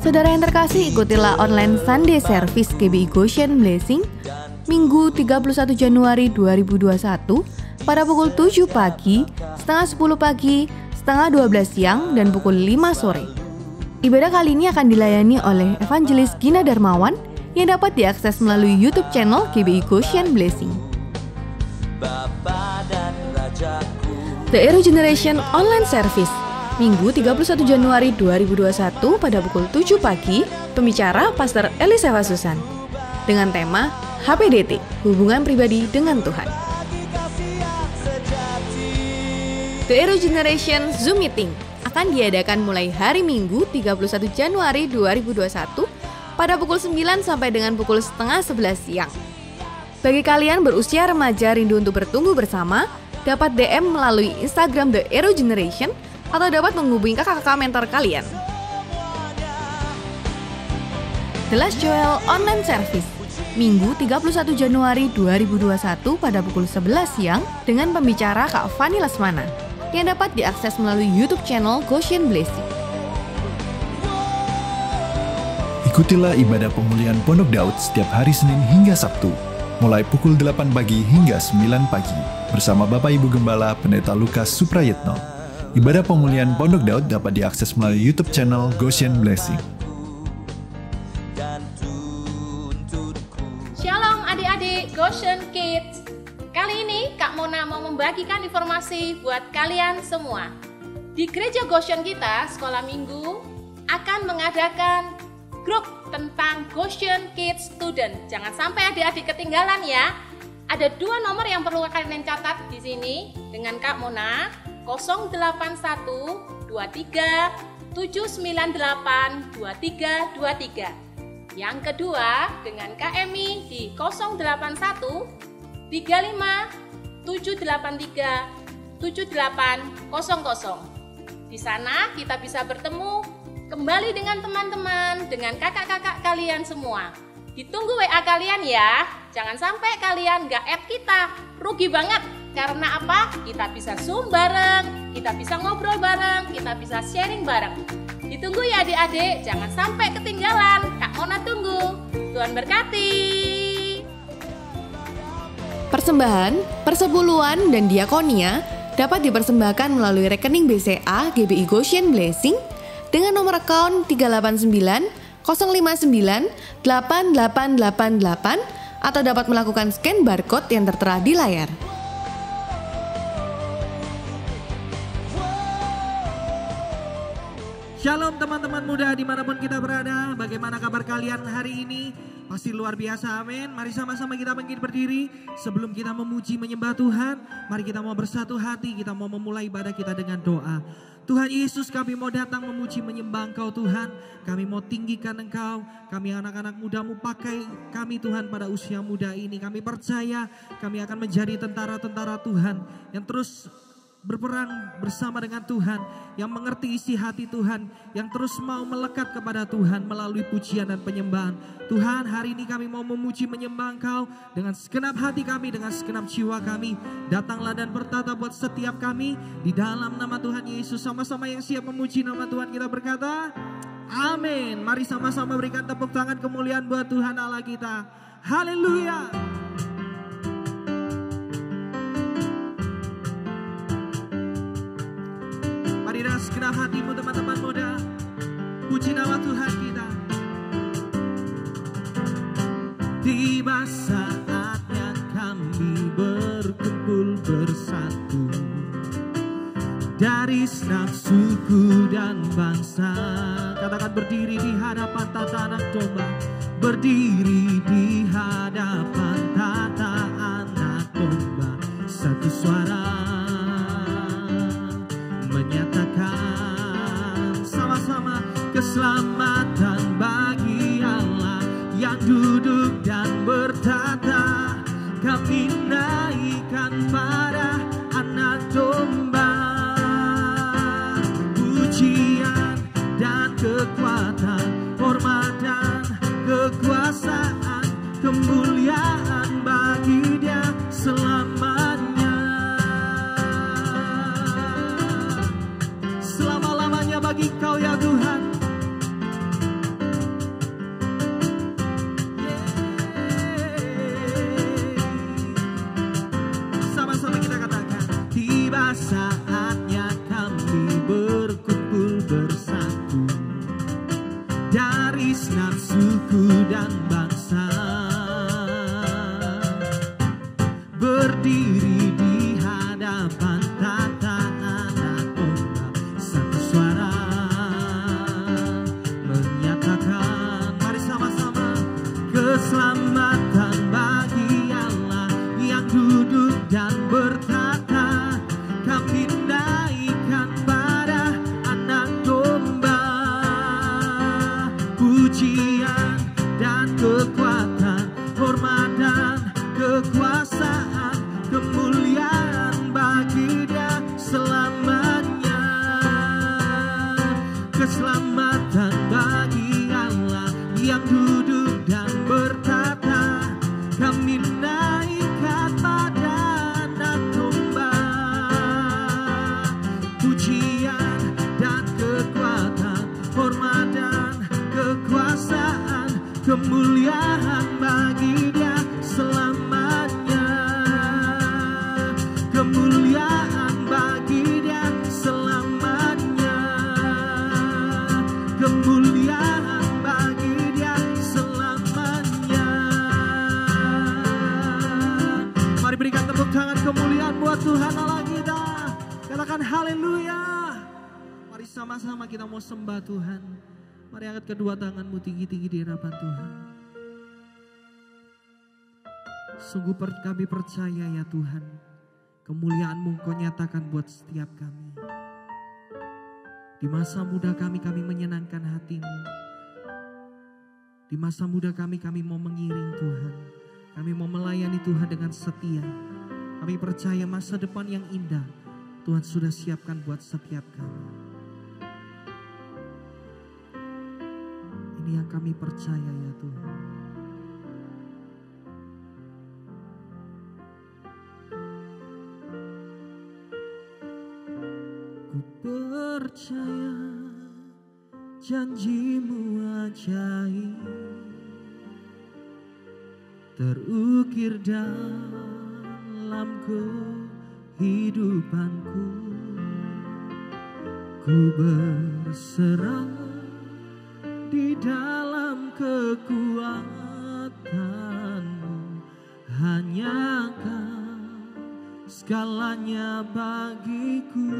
Saudara yang terkasih, ikutilah online Sunday Service GBI Goshen Blessing Minggu 31 Januari 2021 pada pukul 7 pagi, setengah 10 pagi, setengah 12 siang, dan pukul 5 sore. Ibadah kali ini akan dilayani oleh Evangelis Gina Darmawan yang dapat diakses melalui YouTube channel GBI Goshen Blessing. The Arrow Generation Online Service Minggu 31 Januari 2021 pada pukul 7 pagi, pembicara Pastor Eliseva Susan dengan tema HPDT, Hubungan Pribadi dengan Tuhan. The Arrow Generation Zoom Meeting akan diadakan mulai hari Minggu 31 Januari 2021 pada pukul 9 sampai dengan pukul setengah 11 siang. Bagi kalian berusia remaja rindu untuk bertumbuh bersama, dapat DM melalui Instagram The Arrow Generation atau dapat menghubungi kakak-kakak mentor kalian. The Last Joel Online Service Minggu 31 Januari 2021 pada pukul 11 siang dengan pembicara Kak Fani Lesmana yang dapat diakses melalui YouTube channel Goshen Blessing. Ikutilah ibadah pemulihan Pondok Daud setiap hari Senin hingga Sabtu, mulai pukul 8 pagi hingga 9 pagi, bersama Bapak Ibu Gembala Pendeta Lukas Suprayitno. Ibadah pemulihan Pondok Daud dapat diakses melalui YouTube channel Goshen Blessing. Shalom adik-adik Goshen Kids. Kali ini Kak Mona mau membagikan informasi buat kalian semua. Di gereja Goshen kita, sekolah minggu akan mengadakan grup tentang Goshen Kids Student. Jangan sampai adik-adik ketinggalan ya. Ada 2 nomor yang perlu kalian catat di sini dengan Kak Mona. 081 23 798 2323. Yang kedua dengan Kak Emi di 081 35 783 7800. Di sana kita bisa bertemu kembali dengan teman-teman, dengan kakak-kakak kalian semua. Ditunggu WA kalian ya. Jangan sampai kalian nggak add kita, rugi banget. Karena apa? Kita bisa Zoom bareng, kita bisa ngobrol bareng, kita bisa sharing bareng. Ditunggu ya adik-adik, jangan sampai ketinggalan. Kak Mona tunggu. Tuhan berkati. Persembahan, persepuluhan, dan diakonia dapat dipersembahkan melalui rekening BCA GBI Goshen Blessing dengan nomor akun 389 059 8888 atau dapat melakukan scan barcode yang tertera di layar. Shalom teman-teman muda dimanapun kita berada. Bagaimana kabar kalian hari ini? Pasti luar biasa, amin. Mari sama-sama kita bangkit berdiri. Sebelum kita memuji menyembah Tuhan, mari kita mau bersatu hati, kita mau memulai ibadah kita dengan doa. Tuhan Yesus, kami mau datang memuji menyembah Engkau Tuhan. Kami mau tinggikan Engkau. Kami anak-anak mudamu, pakai kami Tuhan pada usia muda ini. Kami percaya kami akan menjadi tentara-tentara Tuhan yang terus berperang bersama dengan Tuhan, yang mengerti isi hati Tuhan, yang terus mau melekat kepada Tuhan melalui pujian dan penyembahan. Tuhan, hari ini kami mau memuji menyembah Engkau dengan segenap hati kami, dengan segenap jiwa kami. Datanglah dan bertata buat setiap kami di dalam nama Tuhan Yesus. Sama-sama yang siap memuji nama Tuhan kita berkata, amin. Mari sama-sama berikan tepuk tangan kemuliaan buat Tuhan Allah kita. Haleluya. Dengan segenap hatimu teman-teman muda, puji nama Tuhan kita. Tiba saatnya kami berkumpul bersatu dari segenap suku dan bangsa. Katakan berdiri di hadapan tata anak domba. Berdiri di hadapan tata anak domba. Satu suara menyatakan sama-sama keselamatan bagi Allah yang duduk dan bertata. Kami naikkan pada anak domba. Pujian dan kekuatan, hormat dan kekuasaan, kemuliaan bagi Dia selamanya. Selama-lamanya bagi Kau ya Tuhan. keselamatan bagi Allah yang duduk dan bertata. Kami naikkan pada anak domba. Pujian dan kekuatan, hormat dan kekuasaan, kemuliaan bagi Dia selamanya. Kemuliaan bagi Dia selamanya. Kemuliaan bagi Dia selamanya. Mari berikan tepuk tangan kemuliaan buat Tuhan Allah kita. Katakan haleluya. Mari sama-sama kita mau sembah Tuhan. Mari angkat kedua tanganmu tinggi-tinggi di hadapan Tuhan. Sungguh kami percaya ya Tuhan, kemuliaan-Mu Engkau nyatakan buat setiap kami. Di masa muda kami menyenangkan hati-Mu. Di masa muda kami mau mengiring Tuhan. Kami mau melayani Tuhan dengan setia. Kami percaya masa depan yang indah Tuhan sudah siapkan buat setiap kami. Ini yang kami percaya ya Tuhan. Ku percaya janji-Mu ajaib, terukir dalam kehidupanku. Ku berserah di dalam kekuatan-Mu, hanya Kau segalanya bagiku.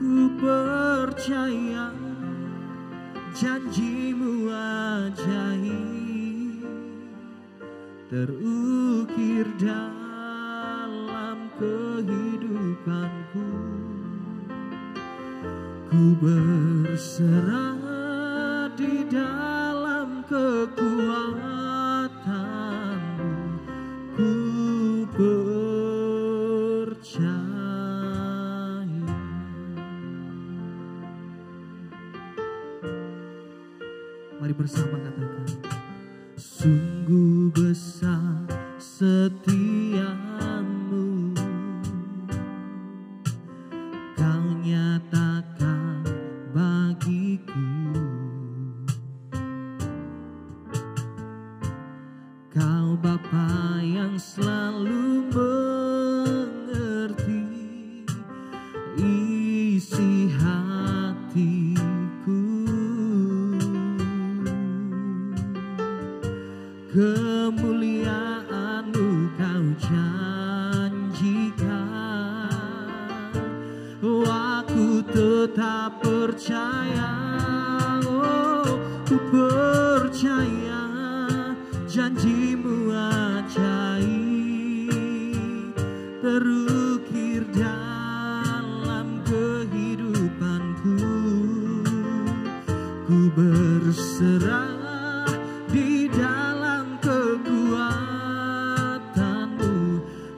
Ku percaya janji-Mu ajaib, terukir dalam kehidupanku. Ku berserah di dalam kekuatan-Mu. Ku percaya. Mari bersama katakan, sungguh besar setia-Mu, Kau nyatakan bagiku. Kau Bapa yang selalu mengerti isi hatiku. Kemuliaan-Mu Kau janjikan, aku tetap percaya. Oh, ku percaya janji-Mu ajaib, terukir dalam kehidupanku. Ku berserah di dalam kekuatan-Mu,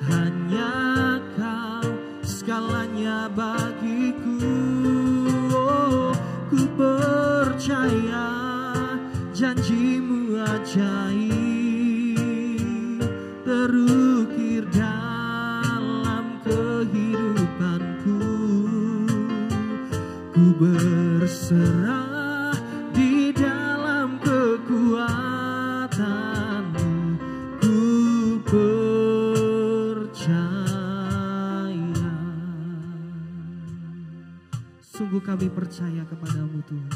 hanya Kau segalanya bagiku. Oh, ku percaya janji-Mu ajaib, terukir dalam kehidupanku. Ku berserah di dalam kekuatan-Mu. Ku percaya. Sungguh kami percaya kepada-Mu Tuhan.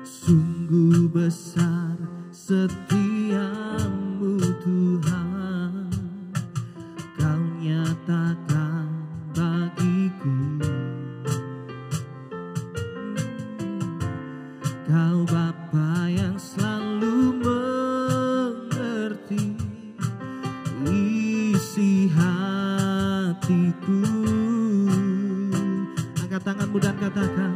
Sungguh besar setia-Mu Tuhan, Kau nyatakan bagiku. Kau Bapa yang selalu mengerti isi hatiku. Angkat tanganmu dan katakan,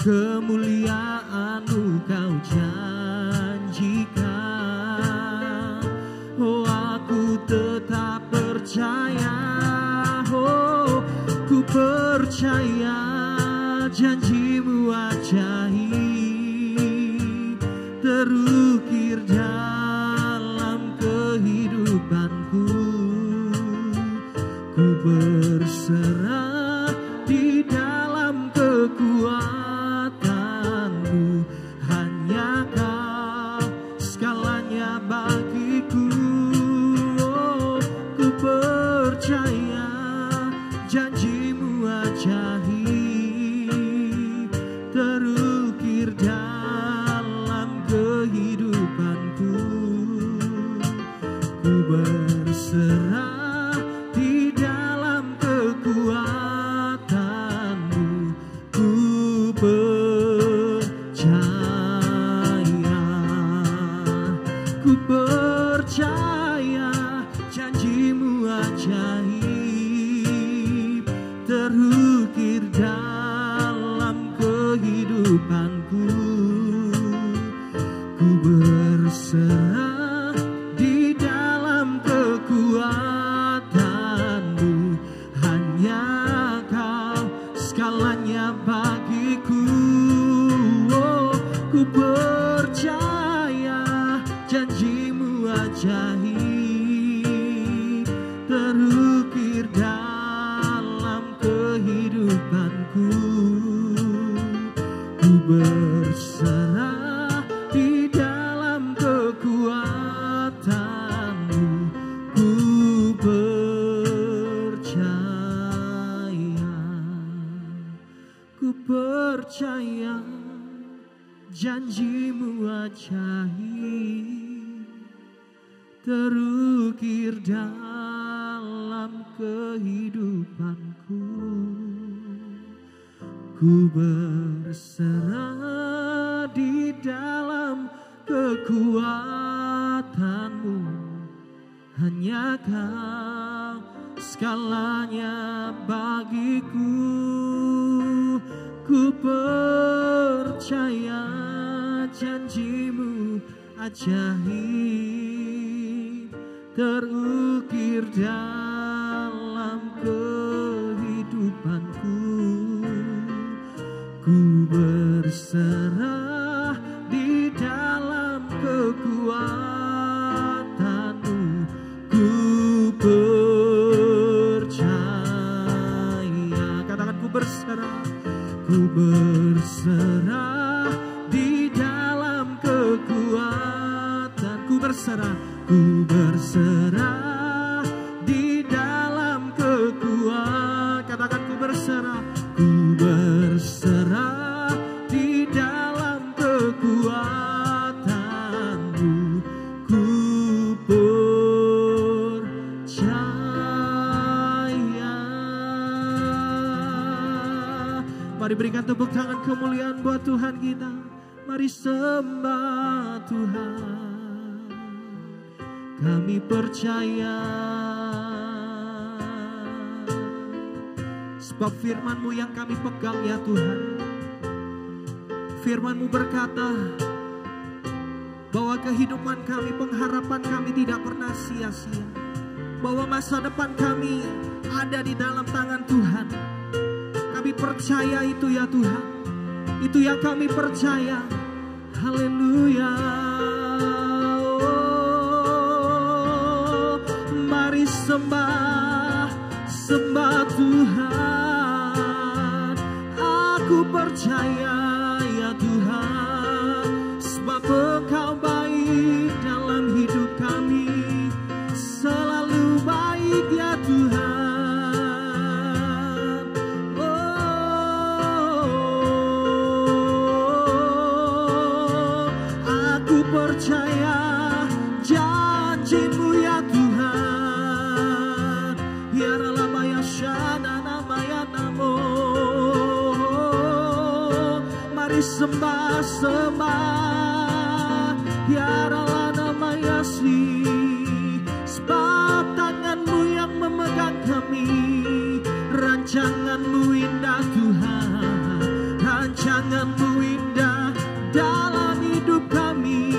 kemuliaan-Mu Kau janjikan. Oh, aku tetap percaya. Oh, ku percaya janjimu ajaib terukir dalam kehidupanku. Ku berserah di dalam kekuatanmu, hanya Kau segalanya bagiku. Oh, ku percaya janjimu ajaib terukir dalam kehidupanku. Ku berserah di dalam kekuatanmu. Ku percaya janjimu ajaib terukir dalam kehidupanku. Ku berserah di dalam kekuatanmu, hanya Kau segalanya bagiku. Oh, ku percaya janjimu ajaib terukir dalam kehidupanku. Ku berserah di dalam kekuatanmu. Ku percaya janjimu ajaib terukir dalam kehidupanku. Ku berserah di dalam kekuatanmu, hanya Kau segalanya bagiku. Ku percaya janjimu ajaib terukir dalam kehidupanku. Ku berserah di dalam kekuatanmu. Ku percaya, katakan ku berserah. Ku berserah di dalam kekuatan. Ku berserah di dalam kekuatan. Katakan ku berserah. Ku berserah di dalam kekuatanmu. Ku percaya. Mari berikan tepuk tangan kemuliaan buat Tuhan kita. Mari sembah Tuhan. Kami percaya, sebab firman-Mu yang kami pegang ya Tuhan. Firman-Mu berkata bahwa kehidupan kami, pengharapan kami tidak pernah sia-sia. Bahwa masa depan kami ada di dalam tangan Tuhan. Kami percaya itu ya Tuhan. Itu yang kami percaya. Haleluya. Oh, mari sembah Tuhan. Aku percaya ya Tuhan, sebab Engkau baik dalam hidup kami. Selalu baik ya Tuhan. Percaya janji-Mu ya Tuhan. Ya Ralamaya Shana Namaya Namo. Mari sembah Ya Ralamaya Si. Sebab tangan-Mu yang memegang kami. Rancangan-Mu indah Tuhan. Rancangan-Mu indah dalam hidup kami.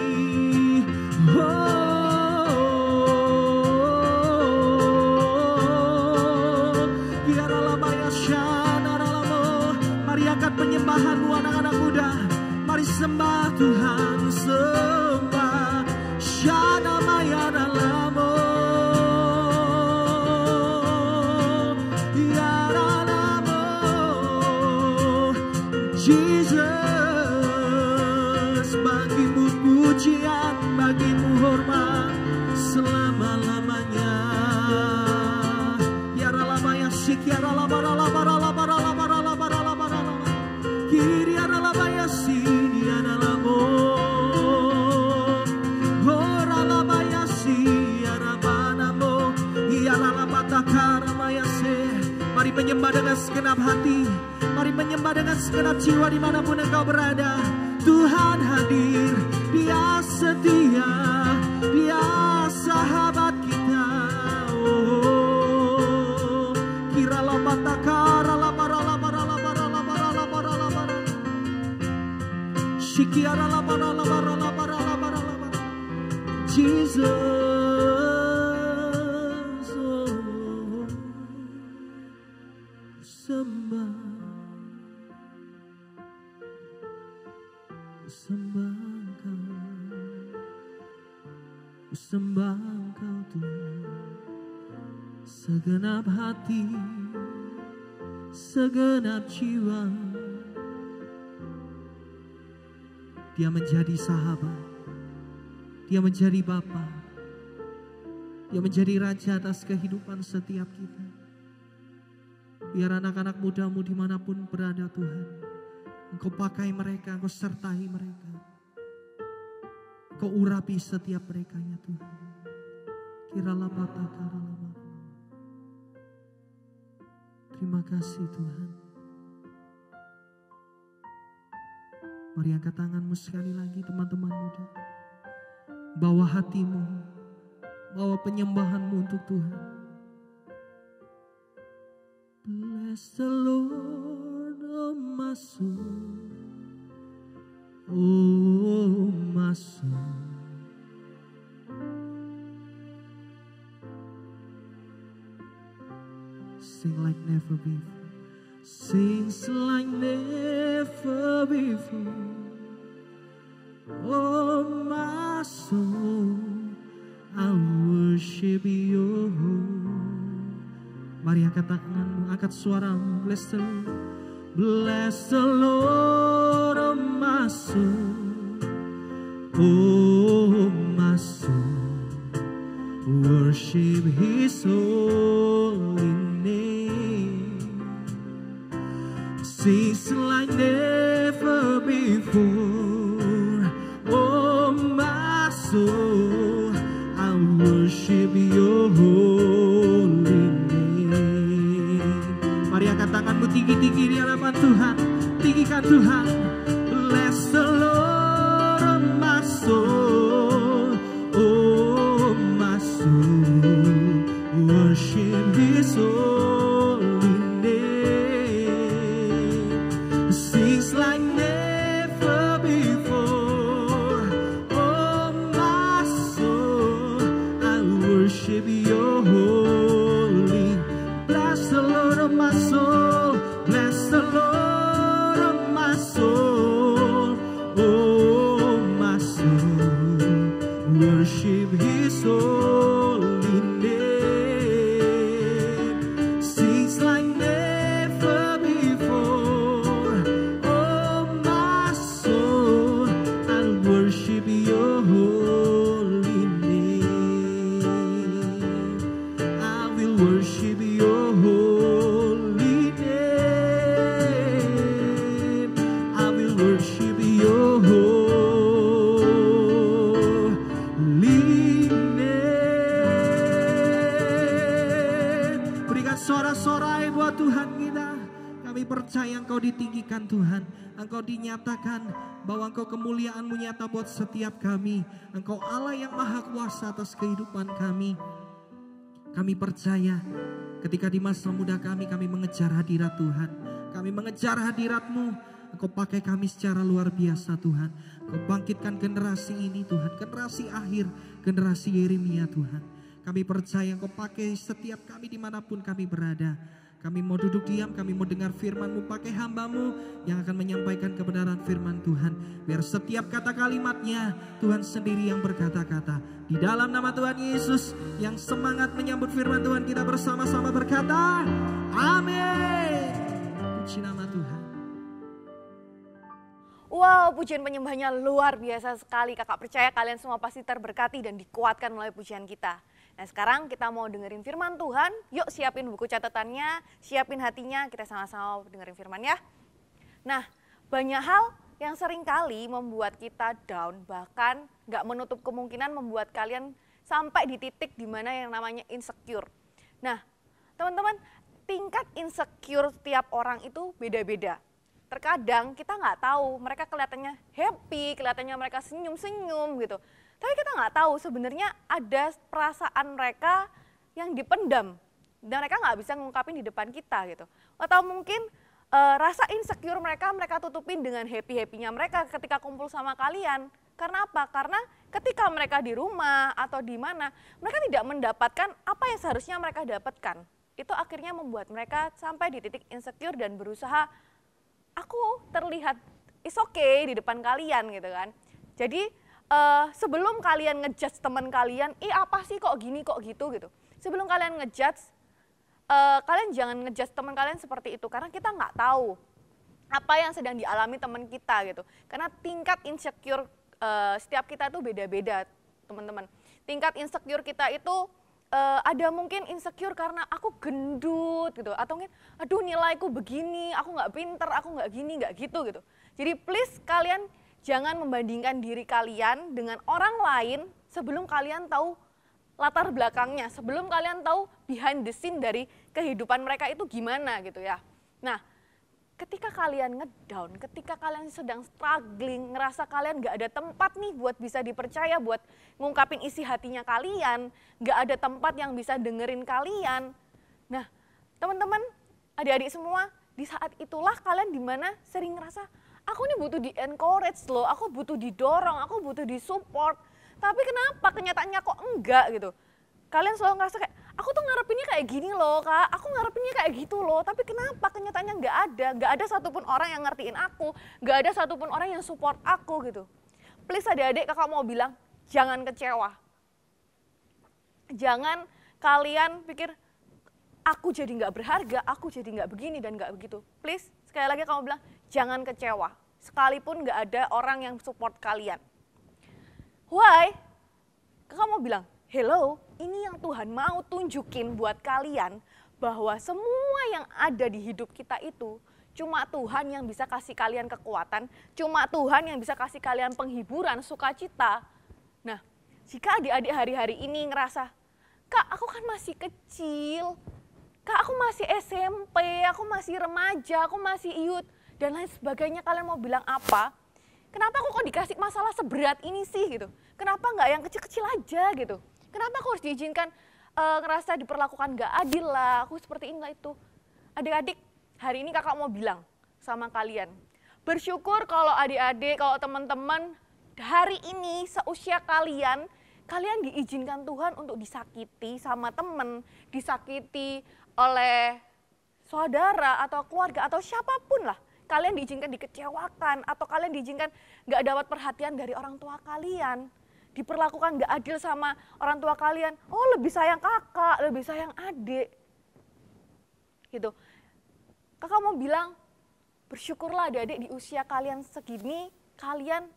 Mari angkat penyembahanmu anak-anak muda. Mari sembah Tuhan, sembah. Shana Maya Dalamo, Yaralamo, Jesus, bagimu pujian, bagimu hormat selama-lamanya. Yaralamaya sik, yaralabaralabaralabaralabaralabaralabaralabaralabar, kiri yaralabaya sini yaralamo, horalabaya si yarabanamo, yaralabatakaramayase. Mari menyembah dengan segenap hati, mari menyembah dengan segenap jiwa dimanapun engkau berada. Tuhan hadir, Dia setia, Dia sahabat kita. Oh, kiralah batakara labaralabaralabaralabaralabaralabar, shikiara labaralabaralabaralabar, Jesus. Oh, sembah, sembah Engkau, sembah Engkau Tuhan, segenap hati, segenap jiwa. Dia menjadi sahabat, Dia menjadi Bapa, Dia menjadi Raja atas kehidupan setiap kita. Biar anak-anak mudamu dimanapun berada Tuhan, Engkau pakai mereka, Engkau sertai mereka, Engkau urapi setiap mereka ya Tuhan. Kiralah batakaralah. Terima kasih Tuhan. Mari angkat tanganmu sekali lagi teman-teman muda. Bawa hatimu, bawa penyembahanmu untuk Tuhan. Bless the Lord, oh my soul, oh my soul. Sing like never before, sings like never before. Oh my soul, I worship you. Mari angkat tanganmu, angkat suaramu. Bless the Lord, bless the Lord, oh my soul, oh my soul, worship His holy name. Sings like never before. Oh my soul, I worship your holy name. Mari angkat tanganmu tinggi-tinggi di hadapan Tuhan. Tinggikan Tuhan. Bless the Lord, oh my soul, oh my soul, worship His holy name. Sings like never before. Oh my soul, I worship your holy. Bless the Lord of my soul, bless the Lord of my soul, oh my soul, worship His holy name. Sings like never before. Oh my soul, I'll worship your holy name. I will worship your holy name. I will worship your holy name. Berikan sorak-sorai buat Tuhan kita. Kami percaya Engkau ditinggikan Tuhan. Engkau dinyatakan bahwa Engkau kemuliaan-Mu nyata buat setiap kami. Engkau Allah yang maha kuasa atas kehidupan kami. Kami percaya ketika di masa muda kami mengejar hadirat Tuhan. Kami mengejar hadirat-Mu. Engkau pakai kami secara luar biasa Tuhan. Engkau bangkitkan generasi ini Tuhan. Generasi akhir, generasi Yeremia Tuhan. Kami percaya Engkau pakai setiap kami dimanapun kami berada. Kami mau duduk diam, kami mau dengar firman-Mu, pakai hamba-Mu yang akan menyampaikan kebenaran firman Tuhan. Biar setiap kata kalimatnya Tuhan sendiri yang berkata-kata. Di dalam nama Tuhan Yesus yang semangat menyambut firman Tuhan, kita bersama-sama berkata, amin. Puji nama Tuhan. Wow, pujian penyembahnya luar biasa sekali. Kakak percaya kalian semua pasti terberkati dan dikuatkan melalui pujian kita. Nah sekarang kita mau dengerin firman Tuhan. Yuk siapin buku catatannya, siapin hatinya, kita sama-sama dengerin firman ya. Nah banyak hal yang sering kali membuat kita down, bahkan gak menutup kemungkinan membuat kalian sampai di titik dimana yang namanya insecure. Nah teman-teman, tingkat insecure setiap orang itu beda-beda. Terkadang kita nggak tahu, mereka kelihatannya happy, kelihatannya mereka senyum-senyum gitu. Tapi kita nggak tahu sebenarnya ada perasaan mereka yang dipendam dan mereka nggak bisa ngungkapin di depan kita gitu. Atau mungkin rasa insecure mereka tutupin dengan happy-happynya mereka ketika kumpul sama kalian. Karena apa? Karena ketika mereka di rumah atau di mana, mereka tidak mendapatkan apa yang seharusnya mereka dapatkan. Itu akhirnya membuat mereka sampai di titik insecure dan berusaha aku terlihat is okay di depan kalian gitu kan. Jadi sebelum kalian ngejudge teman kalian, apa sih kok gini kok gitu gitu. Sebelum kalian ngejudge, kalian jangan ngejudge teman kalian seperti itu. Karena kita nggak tahu apa yang sedang dialami teman kita gitu. Karena tingkat insecure setiap kita tuh beda-beda teman-teman. Tingkat insecure kita itu ada mungkin insecure karena aku gendut gitu, atau mungkin aduh nilaiku begini, aku nggak pinter, aku nggak gini, nggak gitu gitu. Jadi please kalian jangan membandingkan diri kalian dengan orang lain sebelum kalian tahu latar belakangnya, sebelum kalian tahu behind the scene dari kehidupan mereka itu gimana gitu ya. Nah ketika kalian ngedown, ketika kalian sedang struggling, ngerasa kalian gak ada tempat nih buat bisa dipercaya, buat ngungkapin isi hatinya kalian, gak ada tempat yang bisa dengerin kalian. Nah teman-teman, adik-adik semua, di saat itulah kalian dimana sering ngerasa, aku nih butuh di encourage loh, aku butuh didorong, aku butuh disupport. Tapi kenapa kenyataannya kok enggak gitu. Kalian selalu ngerasa kayak, aku tuh ngarepinnya kayak gini loh kak, aku ngarepinnya kayak gitu loh, tapi kenapa kenyataannya nggak ada satupun orang yang ngertiin aku, nggak ada satupun orang yang support aku gitu. Please adik-adik kakak mau bilang, jangan kecewa. Jangan kalian pikir, aku jadi nggak berharga, aku jadi nggak begini dan nggak begitu. Please, sekali lagi kamu bilang, jangan kecewa. Sekalipun nggak ada orang yang support kalian. Why? Kakak mau bilang, hello, ini yang Tuhan mau tunjukin buat kalian bahwa semua yang ada di hidup kita itu cuma Tuhan yang bisa kasih kalian kekuatan, cuma Tuhan yang bisa kasih kalian penghiburan, sukacita. Nah, jika adik-adik hari-hari ini ngerasa, kak aku kan masih kecil, kak aku masih SMP, aku masih remaja, aku masih youth, dan lain sebagainya, kalian mau bilang apa? Kenapa aku kok dikasih masalah seberat ini sih gitu? Kenapa nggak yang kecil-kecil aja gitu? Kenapa aku harus diizinkan ngerasa diperlakukan gak adil lah, aku seperti ini lah itu. Adik-adik, hari ini kakak mau bilang sama kalian, bersyukur kalau adik-adik, kalau teman-teman hari ini seusia kalian, kalian diizinkan Tuhan untuk disakiti sama teman, disakiti oleh saudara atau keluarga atau siapapun lah. Kalian diizinkan dikecewakan atau kalian diizinkan gak dapat perhatian dari orang tua kalian. Diperlakukan gak adil sama orang tua kalian, oh lebih sayang kakak, lebih sayang adik. Gitu. Kakak mau bilang, bersyukurlah adik-adik di usia kalian segini, kalian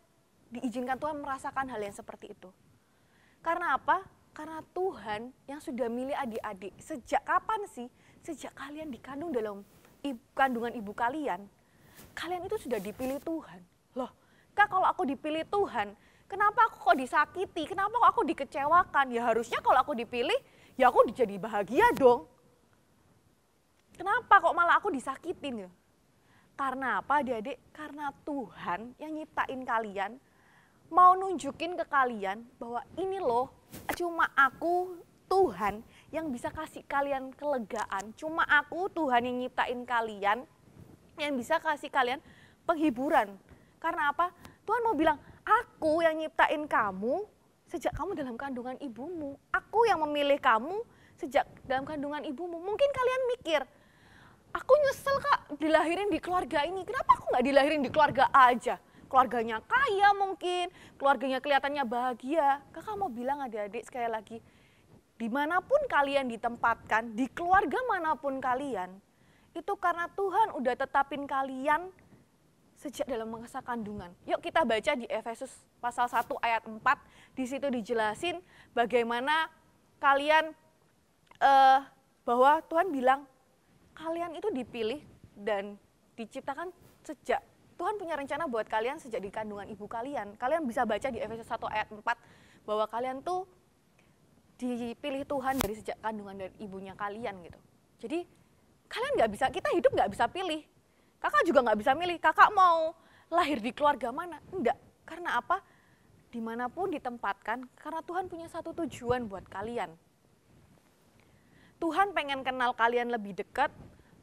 diizinkan Tuhan merasakan hal yang seperti itu. Karena apa? Karena Tuhan yang sudah milih adik-adik, sejak kapan sih? Sejak kalian dikandung dalam kandungan ibu kalian itu sudah dipilih Tuhan. Loh, kak kalau aku dipilih Tuhan, kenapa aku kok disakiti? Kenapa kok aku dikecewakan? Ya harusnya kalau aku dipilih, ya aku jadi bahagia dong. Kenapa kok malah aku disakitin ya? Karena apa adik-adik? Karena Tuhan yang nyiptain kalian, mau nunjukin ke kalian bahwa ini loh, cuma aku Tuhan yang bisa kasih kalian kelegaan. Cuma aku Tuhan yang nyiptain kalian, yang bisa kasih kalian penghiburan. Karena apa? Tuhan mau bilang, aku yang nyiptain kamu sejak kamu dalam kandungan ibumu. Aku yang memilih kamu sejak dalam kandungan ibumu. Mungkin kalian mikir, Aku nyesel Kak dilahirin di keluarga ini, kenapa aku nggak dilahirin di keluarga aja? Keluarganya kaya mungkin, keluarganya kelihatannya bahagia. Kakak mau bilang adik-adik sekali lagi, dimanapun kalian ditempatkan, di keluarga manapun kalian, itu karena Tuhan udah tetapin kalian sejak dalam masa kandungan. Yuk kita baca di Efesus pasal 1 ayat 4, di situ dijelasin bagaimana kalian, bahwa Tuhan bilang, kalian itu dipilih dan diciptakan sejak, Tuhan punya rencana buat kalian sejak di kandungan ibu kalian. Kalian bisa baca di Efesus 1 ayat 4, bahwa kalian tuh dipilih Tuhan dari sejak kandungan dari ibunya kalian gitu. Jadi kalian nggak bisa, kita hidup nggak bisa pilih. Kakak juga nggak bisa milih, kakak mau lahir di keluarga mana? Enggak, karena apa? Dimanapun ditempatkan, karena Tuhan punya satu tujuan buat kalian. Tuhan pengen kenal kalian lebih dekat,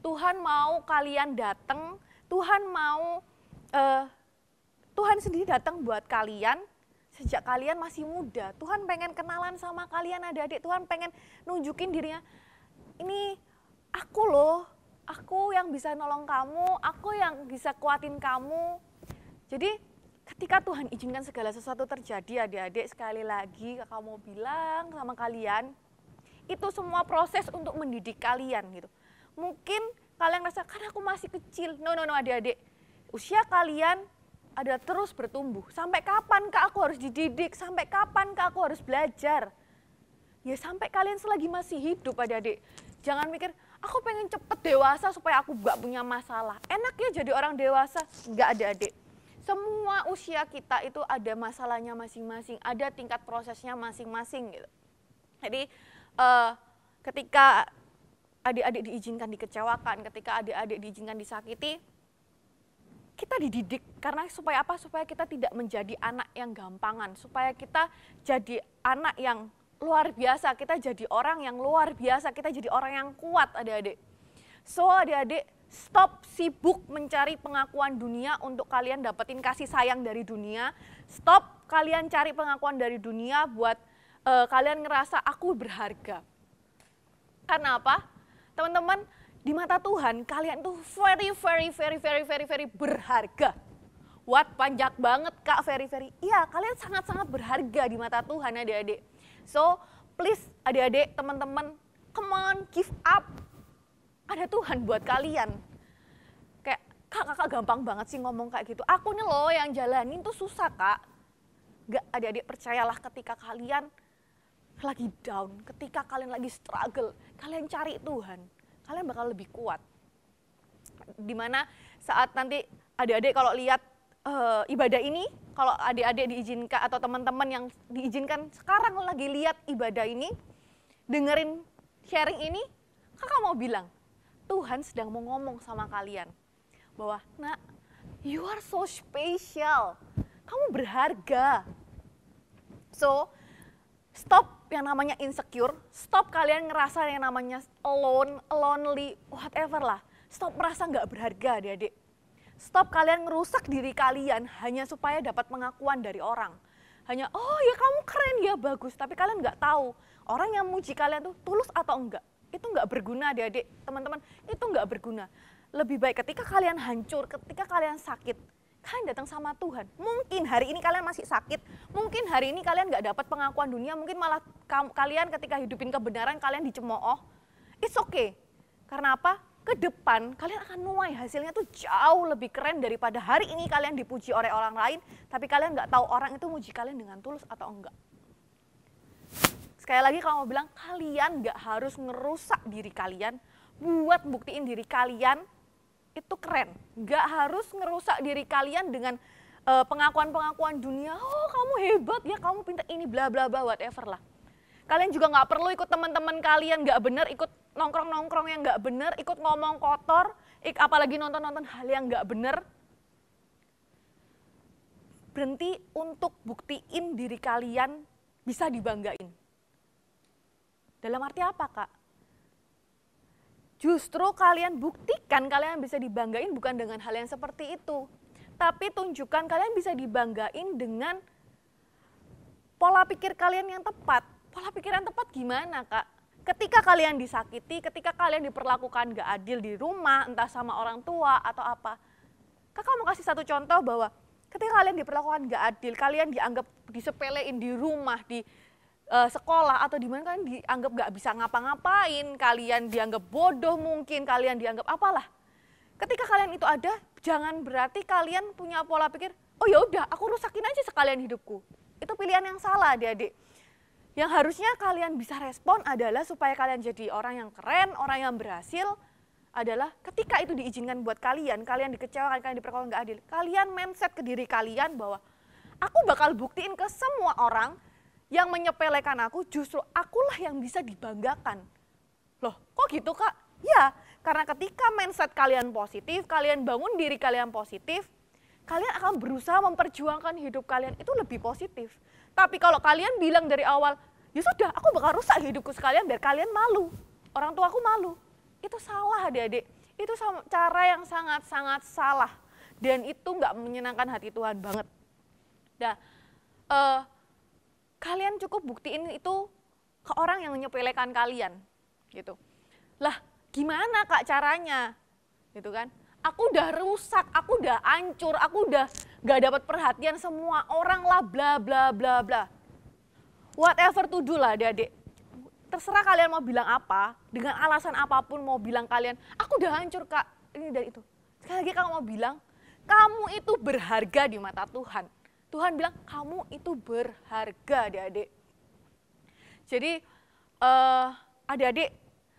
Tuhan mau kalian datang, Tuhan mau, Tuhan sendiri datang buat kalian sejak kalian masih muda. Tuhan pengen kenalan sama kalian adik-adik, Tuhan pengen nunjukin dirinya, ini aku loh, aku yang bisa nolong kamu, aku yang bisa kuatin kamu. Jadi ketika Tuhan izinkan segala sesuatu terjadi adik-adik, sekali lagi kakak mau bilang sama kalian, itu semua proses untuk mendidik kalian gitu. Mungkin kalian ngerasa, karena aku masih kecil. No adik-adik, usia kalian ada terus bertumbuh. Sampai kapan Kak aku harus dididik? Sampai kapan Kak aku harus belajar? Ya sampai kalian selagi masih hidup adik-adik. Jangan mikir, aku pengen cepet dewasa supaya aku gak punya masalah. Enak ya jadi orang dewasa? Enggak adik-adik. Semua usia kita itu ada masalahnya masing-masing. Ada tingkat prosesnya masing-masing gitu. Jadi ketika adik-adik diizinkan dikecewakan, ketika adik-adik diizinkan disakiti, kita dididik karena supaya apa? Supaya kita tidak menjadi anak yang gampangan, supaya kita jadi anak yang luar biasa, kita jadi orang yang luar biasa, kita jadi orang yang kuat adik-adik. So adik-adik, stop sibuk mencari pengakuan dunia untuk kalian dapetin kasih sayang dari dunia. Stop kalian cari pengakuan dari dunia buat kalian ngerasa aku berharga. Karena apa? Teman-teman, di mata Tuhan kalian tuh very berharga. What, panjang banget Kak, very. Iya, kalian sangat-sangat berharga di mata Tuhan adik-adik. So, please adik-adik, teman-teman, come on, give up. Ada Tuhan buat kalian. Kayak, kakak gampang banget sih ngomong kayak gitu. Aku nih loh yang jalanin tuh susah Kak. Enggak, adik-adik, percayalah ketika kalian lagi down, ketika kalian lagi struggle, kalian cari Tuhan, kalian bakal lebih kuat. Dimana saat nanti adik-adik kalau lihat ibadah ini, kalau adik-adik diizinkan atau teman-teman yang diizinkan sekarang lagi lihat ibadah ini, dengerin sharing ini, kakak mau bilang, Tuhan sedang mau ngomong sama kalian, bahwa nak, you are so special, kamu berharga. So, stop yang namanya insecure, stop kalian ngerasa yang namanya alone, lonely, whatever lah. Stop merasa nggak berharga adik-adik. Stop kalian ngerusak diri kalian hanya supaya dapat pengakuan dari orang. Hanya, oh ya kamu keren ya, bagus. Tapi kalian nggak tahu, orang yang muji kalian tuh tulus atau enggak. Itu nggak berguna adik-adik, teman-teman, itu nggak berguna. Lebih baik ketika kalian hancur, ketika kalian sakit, kalian datang sama Tuhan. Mungkin hari ini kalian masih sakit, mungkin hari ini kalian nggak dapat pengakuan dunia, mungkin malah kalian ketika hidupin kebenaran kalian dicemooh. It's okay. Karena apa? Ke depan kalian akan nuai hasilnya tuh jauh lebih keren daripada hari ini kalian dipuji oleh orang lain, tapi kalian nggak tahu orang itu muji kalian dengan tulus atau enggak. Sekali lagi kalau mau bilang, kalian nggak harus ngerusak diri kalian buat buktiin diri kalian itu keren. Nggak harus ngerusak diri kalian dengan pengakuan-pengakuan dunia. Oh kamu hebat ya, kamu pintar ini bla bla bla whatever lah. Kalian juga nggak perlu ikut teman-teman kalian nggak bener, ikut nongkrong-nongkrong yang nggak bener, ikut ngomong kotor, apalagi nonton-nonton hal yang nggak bener. Berhenti untuk buktiin diri kalian bisa dibanggain. Dalam arti apa Kak? Justru kalian buktikan kalian bisa dibanggain bukan dengan hal yang seperti itu. Tapi tunjukkan kalian bisa dibanggain dengan pola pikir kalian yang tepat. Pola pikir yang tepat gimana Kak? Ketika kalian disakiti, ketika kalian diperlakukan gak adil di rumah, entah sama orang tua atau apa. Kakak mau kasih satu contoh bahwa ketika kalian diperlakukan gak adil, kalian dianggap disepelein di rumah, di sekolah atau di mana, kalian dianggap gak bisa ngapa-ngapain, kalian dianggap bodoh mungkin, kalian dianggap apalah. Ketika kalian itu ada, jangan berarti kalian punya pola pikir, oh ya udah, aku rusakin aja sekalian hidupku. Itu pilihan yang salah, adik-adik. Yang harusnya kalian bisa respon adalah supaya kalian jadi orang yang keren, orang yang berhasil, adalah ketika itu diizinkan buat kalian, kalian dikecewakan, kalian diperlakukan gak adil, kalian mindset ke diri kalian bahwa aku bakal buktiin ke semua orang yang menyepelekan aku, justru akulah yang bisa dibanggakan. Loh, kok gitu Kak? Ya, karena ketika mindset kalian positif, kalian bangun diri kalian positif, kalian akan berusaha memperjuangkan hidup kalian itu lebih positif. Tapi kalau kalian bilang dari awal, ya sudah aku bakal rusak hidupku sekalian biar kalian malu, orang tuaku malu. Itu salah adik-adik, itu cara yang sangat-sangat salah. Dan itu nggak menyenangkan hati Tuhan banget. Nah, kalian cukup buktiin itu ke orang yang menyepelekan kalian. Gitu. Lah, gimana Kak caranya? Gitu kan? Aku udah rusak, aku udah hancur, aku udah gak dapat perhatian semua orang lah, bla bla bla bla. Whatever to do lah adik-adik. Terserah kalian mau bilang apa, dengan alasan apapun mau bilang kalian, aku udah hancur Kak, ini dan itu. Sekali lagi kamu mau bilang, kamu itu berharga di mata Tuhan. Tuhan bilang, kamu itu berharga adik-adik. Jadi adik-adik,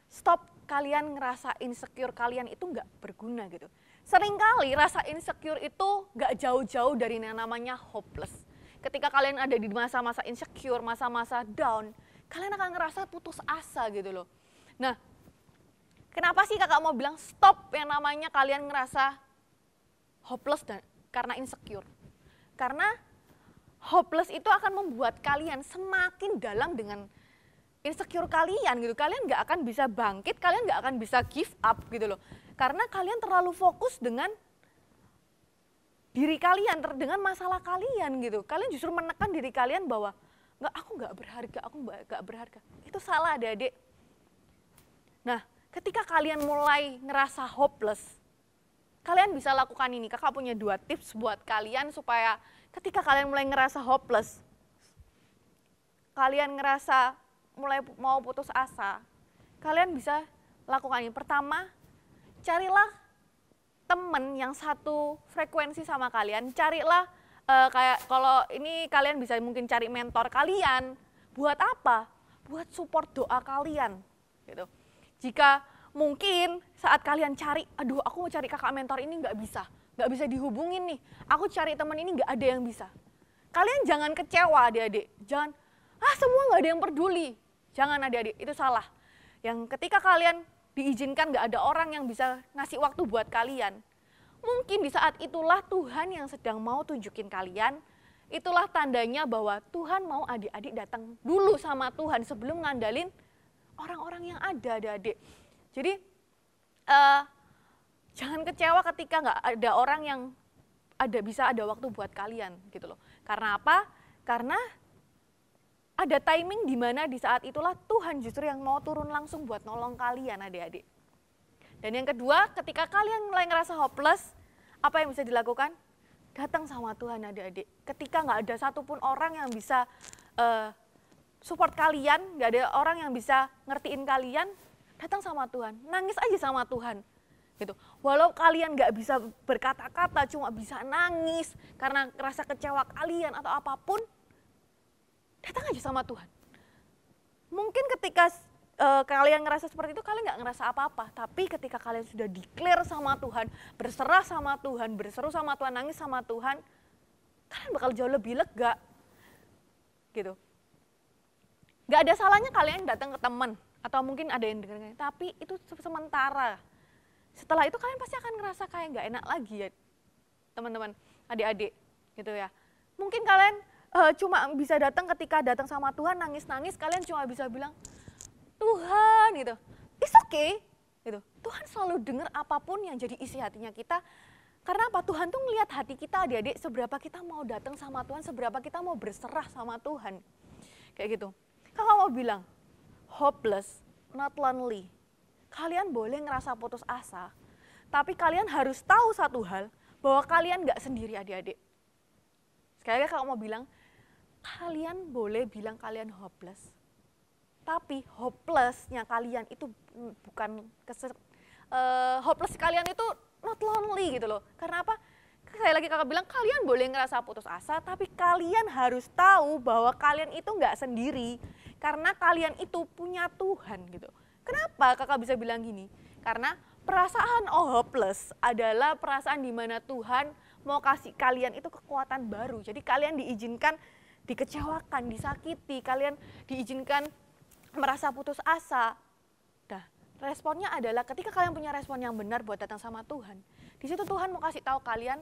stop kalian ngerasa insecure kalian itu nggak berguna gitu. Seringkali rasa insecure itu nggak jauh-jauh dari yang namanya hopeless. Ketika kalian ada di masa-masa insecure, masa-masa down, kalian akan ngerasa putus asa gitu loh. Nah, kenapa sih kakak mau bilang stop yang namanya kalian ngerasa hopeless karena insecure? Karena hopeless itu akan membuat kalian semakin dalam dengan insecure kalian gitu, kalian nggak akan bisa bangkit, kalian nggak akan bisa give up gitu loh. Karena kalian terlalu fokus dengan diri kalian, dengan masalah kalian gitu. Kalian justru menekan diri kalian bahwa aku nggak berharga, aku nggak berharga. Itu salah adik-adik. Nah, ketika kalian mulai ngerasa hopeless, kalian bisa lakukan ini. Kakak punya 2 tips buat kalian supaya ketika kalian mulai ngerasa hopeless, kalian ngerasa mulai mau putus asa, kalian bisa lakukan ini. Pertama, carilah temen yang satu frekuensi sama kalian. Carilah kayak kalau ini kalian bisa mungkin cari mentor kalian. Buat apa? Buat support doa kalian. Gitu. Jika mungkin saat kalian cari, aduh aku mau cari kakak mentor ini nggak bisa dihubungin nih. Aku cari temen ini nggak ada yang bisa. Kalian jangan kecewa adik-adik, jangan semua nggak ada yang peduli. Jangan adik-adik, itu salah. Yang ketika kalian diizinkan nggak ada orang yang bisa ngasih waktu buat kalian, mungkin di saat itulah Tuhan yang sedang mau tunjukin kalian, itulah tandanya bahwa Tuhan mau adik-adik datang dulu sama Tuhan sebelum ngandalin orang-orang yang ada adik-adik. Jadi jangan kecewa ketika nggak ada orang yang bisa ada waktu buat kalian gitu loh. Karena apa? Karena ada timing di mana di saat itulah Tuhan justru yang mau turun langsung buat nolong kalian adik-adik. Dan yang kedua, ketika kalian mulai ngerasa hopeless, apa yang bisa dilakukan? Datang sama Tuhan adik-adik. Ketika nggak ada satupun orang yang bisa support kalian, nggak ada orang yang bisa ngertiin kalian, datang sama Tuhan. Nangis aja sama Tuhan. Gitu. Walau kalian nggak bisa berkata-kata, cuma bisa nangis karena rasa kecewa kalian atau apapun, datang aja sama Tuhan. Mungkin ketika kalian ngerasa seperti itu, kalian nggak ngerasa apa-apa. Tapi ketika kalian sudah declare sama Tuhan, berserah sama Tuhan, berseru sama Tuhan, nangis sama Tuhan, kalian bakal jauh lebih lega. Gitu. Gak ada salahnya kalian datang ke teman, atau mungkin ada yang dengar, tapi itu sementara. Setelah itu kalian pasti akan ngerasa kayak nggak enak lagi ya, teman-teman, adik-adik, gitu ya. Mungkin kalian cuma bisa datang ketika datang sama Tuhan, nangis-nangis, kalian cuma bisa bilang, Tuhan, gitu, it's okay, gitu. Tuhan selalu dengar apapun yang jadi isi hatinya kita. Karena apa? Tuhan tuh ngelihat hati kita, adik-adik, seberapa kita mau datang sama Tuhan, seberapa kita mau berserah sama Tuhan, kayak gitu. Kalau mau bilang hopeless, not lonely. Kalian boleh ngerasa putus asa, tapi kalian harus tahu satu hal, bahwa kalian nggak sendiri adik-adik. Sekali lagi kalau mau bilang, kalian boleh bilang kalian hopeless. Tapi hopelessnya kalian itu bukan hopeless kalian itu not lonely gitu loh. Karena apa? Sekali lagi kakak bilang, kalian boleh ngerasa putus asa, tapi kalian harus tahu bahwa kalian itu nggak sendiri. Karena kalian itu punya Tuhan gitu. Kenapa kakak bisa bilang gini? Karena perasaan hopeless adalah perasaan di mana Tuhan mau kasih kalian itu kekuatan baru. Jadi kalian diizinkan dikecewakan, disakiti, kalian diizinkan merasa putus asa. Nah, responnya adalah ketika kalian punya respon yang benar buat datang sama Tuhan. Di situ Tuhan mau kasih tahu kalian,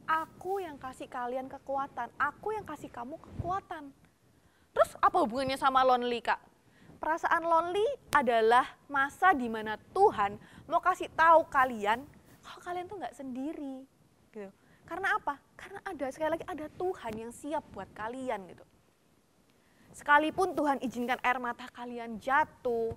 aku yang kasih kalian kekuatan, aku yang kasih kamu kekuatan. Terus apa hubungannya sama lonely, Kak? Perasaan lonely adalah masa di mana Tuhan mau kasih tahu kalian kalau kalian tuh nggak sendiri, gitu. Karena apa? Karena sekali lagi ada Tuhan yang siap buat kalian, gitu. Sekalipun Tuhan izinkan air mata kalian jatuh,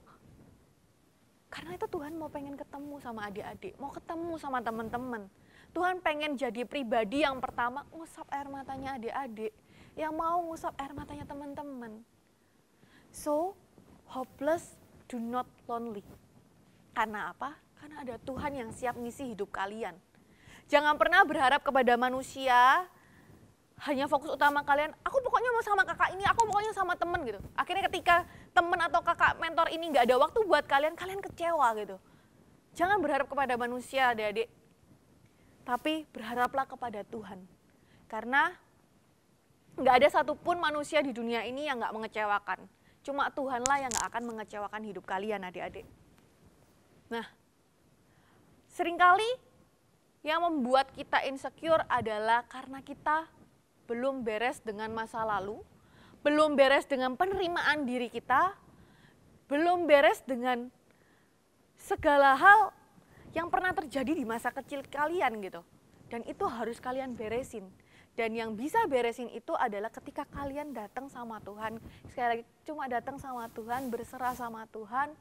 karena itu Tuhan mau pengen ketemu sama adik-adik, mau ketemu sama teman-teman. Tuhan pengen jadi pribadi yang pertama ngusap air matanya adik-adik, yang mau ngusap air matanya teman-teman. So, hopeless, do not lonely. Karena apa? Karena ada Tuhan yang siap ngisi hidup kalian. Jangan pernah berharap kepada manusia, hanya fokus utama kalian, aku pokoknya mau sama kakak ini, aku pokoknya sama temen gitu. Akhirnya ketika temen atau kakak mentor ini nggak ada waktu buat kalian, kalian kecewa gitu. Jangan berharap kepada manusia adik-adik, tapi berharaplah kepada Tuhan. Karena nggak ada satupun manusia di dunia ini yang nggak mengecewakan. Cuma Tuhanlah yang gak akan mengecewakan hidup kalian adik-adik. Nah, seringkali yang membuat kita insecure adalah karena kita belum beres dengan masa lalu, belum beres dengan penerimaan diri kita, belum beres dengan segala hal yang pernah terjadi di masa kecil kalian gitu. Dan itu harus kalian beresin. Dan yang bisa beresin itu adalah ketika kalian datang sama Tuhan. Sekali lagi, cuma datang sama Tuhan, berserah sama Tuhan.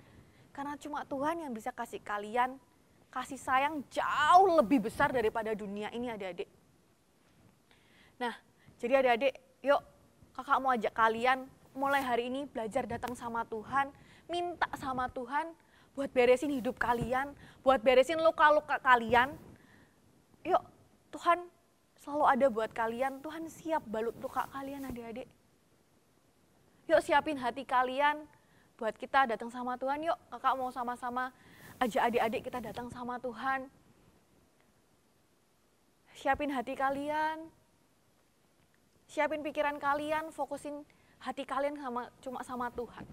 Karena cuma Tuhan yang bisa kasih kalian kasih sayang jauh lebih besar daripada dunia ini adik-adik. Nah, jadi adik-adik, yuk kakak mau ajak kalian mulai hari ini belajar datang sama Tuhan. Minta sama Tuhan buat beresin hidup kalian, buat beresin luka-luka kalian. Yuk, Tuhan selalu ada buat kalian, Tuhan siap balut luka kalian adik-adik. Yuk siapin hati kalian buat kita datang sama Tuhan, yuk kakak mau sama-sama ajak adik-adik kita datang sama Tuhan. Siapin hati kalian, siapin pikiran kalian, fokusin hati kalian cuma sama Tuhan.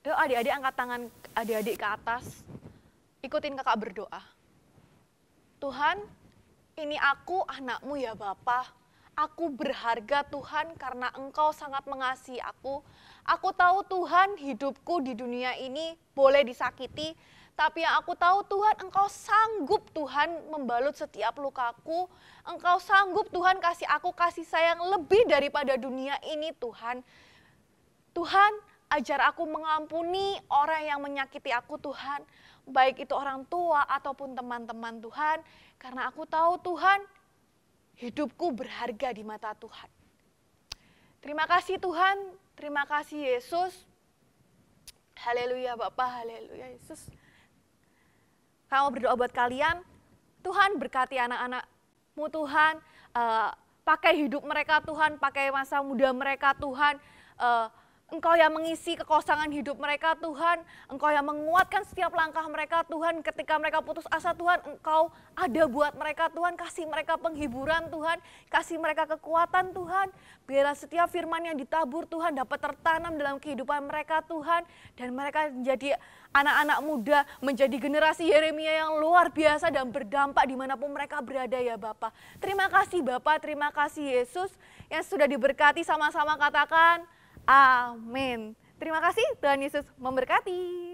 Yuk adik-adik angkat tangan adik-adik ke atas, ikutin kakak berdoa. Tuhan, ini aku anakmu ya Bapa. Aku berharga Tuhan karena Engkau sangat mengasihi aku. Aku tahu Tuhan hidupku di dunia ini boleh disakiti. Tapi yang aku tahu Tuhan Engkau sanggup Tuhan membalut setiap lukaku. Engkau sanggup Tuhan kasih aku kasih sayang lebih daripada dunia ini Tuhan. Tuhan ajar aku mengampuni orang yang menyakiti aku Tuhan. Baik itu orang tua ataupun teman-teman Tuhan. Karena aku tahu Tuhan, hidupku berharga di mata Tuhan. Terima kasih Tuhan, terima kasih Yesus. Haleluya Bapa, haleluya Yesus. Kalau berdoa buat kalian, Tuhan berkati anak-anakmu Tuhan. Pakai hidup mereka Tuhan, pakai masa muda mereka Tuhan. Engkau yang mengisi kekosongan hidup mereka Tuhan. Engkau yang menguatkan setiap langkah mereka Tuhan. Ketika mereka putus asa Tuhan, Engkau ada buat mereka Tuhan. Kasih mereka penghiburan Tuhan. Kasih mereka kekuatan Tuhan. Biarlah setiap firman yang ditabur Tuhan dapat tertanam dalam kehidupan mereka Tuhan. Dan mereka menjadi anak-anak muda, menjadi generasi Yeremia yang luar biasa dan berdampak dimanapun mereka berada ya Bapa. Terima kasih Bapa, terima kasih Yesus yang sudah diberkati, sama-sama katakan amin. Terima kasih, Tuhan Yesus memberkati.